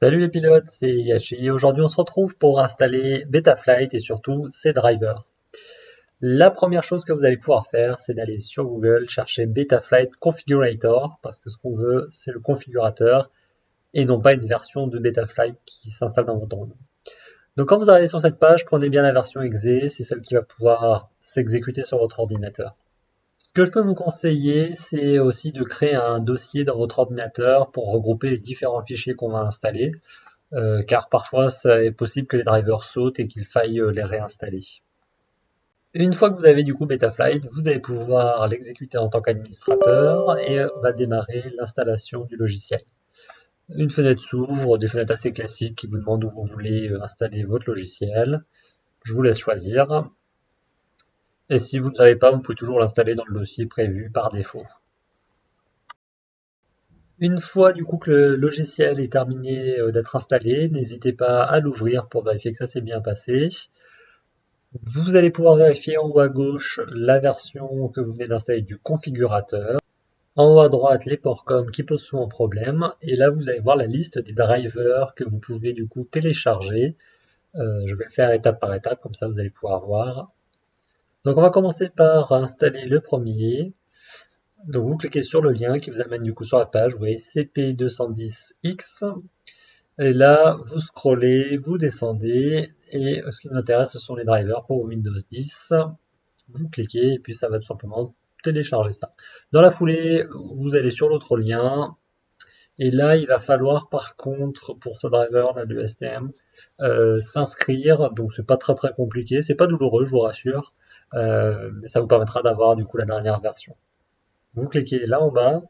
Salut les pilotes, c'est Yachi. Aujourd'hui, on se retrouve pour installer Betaflight et surtout ses drivers. La première chose que vous allez pouvoir faire, c'est d'aller sur Google, chercher Betaflight Configurator, parce que ce qu'on veut, c'est le configurateur et non pas une version de Betaflight qui s'installe dans votre drone. Donc quand vous arrivez sur cette page, prenez bien la version exe, c'est celle qui va pouvoir s'exécuter sur votre ordinateur. Ce que je peux vous conseiller, c'est aussi de créer un dossier dans votre ordinateur pour regrouper les différents fichiers qu'on va installer. Car parfois ça est possible que les drivers sautent et qu'il faille les réinstaller. Une fois que vous avez du coup Betaflight, vous allez pouvoir l'exécuter en tant qu'administrateur et va démarrer l'installation du logiciel. Une fenêtre s'ouvre, des fenêtres assez classiques qui vous demandent où vous voulez installer votre logiciel. Je vous laisse choisir. Et si vous ne savez pas, vous pouvez toujours l'installer dans le dossier prévu par défaut. Une fois du coup que le logiciel est terminé d'être installé, n'hésitez pas à l'ouvrir pour vérifier que ça s'est bien passé. Vous allez pouvoir vérifier en haut à gauche la version que vous venez d'installer du configurateur. En haut à droite, les ports COM qui posent souvent problème. Et là, vous allez voir la liste des drivers que vous pouvez du coup télécharger. Je vais le faire étape par étape, comme ça vous allez pouvoir voir. Donc on va commencer par installer le premier. Donc vous cliquez sur le lien qui vous amène du coup sur la page, vous voyez CP210X. Et là, vous scrollez, vous descendez, et ce qui nous intéresse, ce sont les drivers pour Windows 10. Vous cliquez, et puis ça va tout simplement télécharger ça. Dans la foulée, vous allez sur l'autre lien, et là, il va falloir par contre, pour ce driver, là, le STM, s'inscrire. Donc c'est pas très compliqué, c'est pas douloureux, je vous rassure, mais ça vous permettra d'avoir du coup la dernière version. Vous cliquez là en bas.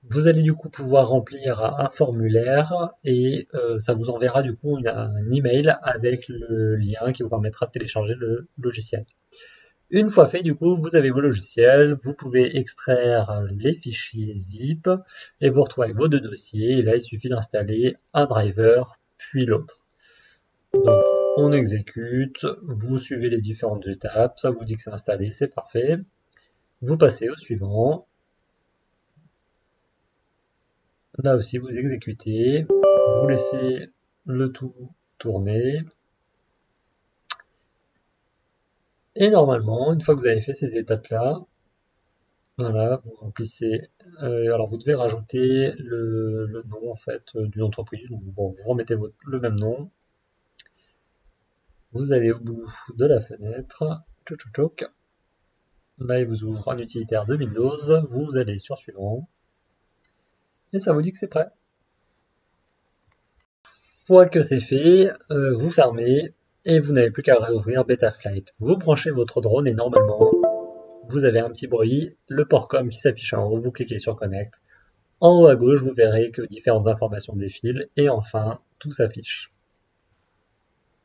Vous allez du coup pouvoir remplir un formulaire et ça vous enverra du coup un email avec le lien qui vous permettra de télécharger le logiciel. Une fois fait, du coup, vous avez vos logiciels, vous pouvez extraire les fichiers zip et vous retrouvez avec vos deux dossiers. Et là, il suffit d'installer un driver puis l'autre. Donc, on exécute, vous suivez les différentes étapes, ça vous dit que c'est installé, c'est parfait. Vous passez au suivant. Là aussi, vous exécutez, vous laissez le tout tourner. Et normalement, une fois que vous avez fait ces étapes-là, voilà, vous remplissez. Alors, vous devez rajouter le nom en fait d'une entreprise. Donc, bon, vous remettez le même nom. Vous allez au bout de la fenêtre. Là, il vous ouvre un utilitaire de Windows. Vous allez sur suivant. Et ça vous dit que c'est prêt. Fois que c'est fait, vous fermez et vous n'avez plus qu'à réouvrir Betaflight. Vous branchez votre drone et normalement, vous avez un petit bruit, le port COM qui s'affiche en haut, vous cliquez sur Connect. En haut à gauche, vous verrez que différentes informations défilent et enfin, tout s'affiche.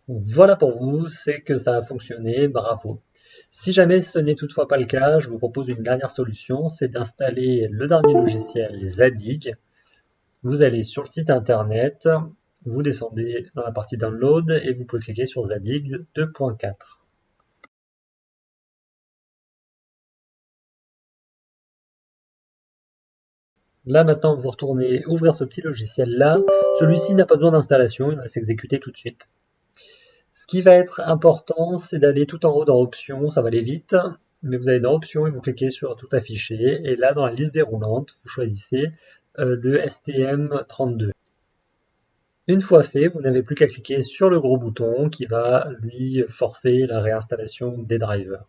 Voilà pour vous, c'est que ça a fonctionné, bravo. Si jamais ce n'est toutefois pas le cas, je vous propose une dernière solution, c'est d'installer le dernier logiciel Zadig. Vous allez sur le site internet, vous descendez dans la partie Download et vous pouvez cliquer sur Zadig 2.4. Là maintenant vous retournez ouvrir ce petit logiciel là, celui-ci n'a pas besoin d'installation, il va s'exécuter tout de suite. Ce qui va être important, c'est d'aller tout en haut dans Options, ça va aller vite, mais vous allez dans Options et vous cliquez sur Tout afficher, et là dans la liste déroulante, vous choisissez le STM32. Une fois fait, vous n'avez plus qu'à cliquer sur le gros bouton qui va lui forcer la réinstallation des drivers.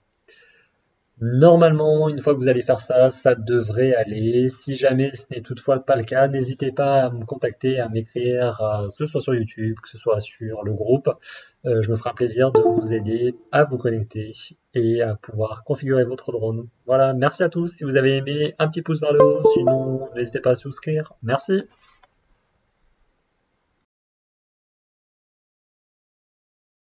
Normalement, une fois que vous allez faire ça, ça devrait aller. Si jamais ce n'est toutefois pas le cas, n'hésitez pas à me contacter, à m'écrire, que ce soit sur YouTube, que ce soit sur le groupe. Je me ferai un plaisir de vous aider à vous connecter et à pouvoir configurer votre drone. Voilà, merci à tous. Si vous avez aimé, un petit pouce vers le haut. Sinon, n'hésitez pas à souscrire. Merci.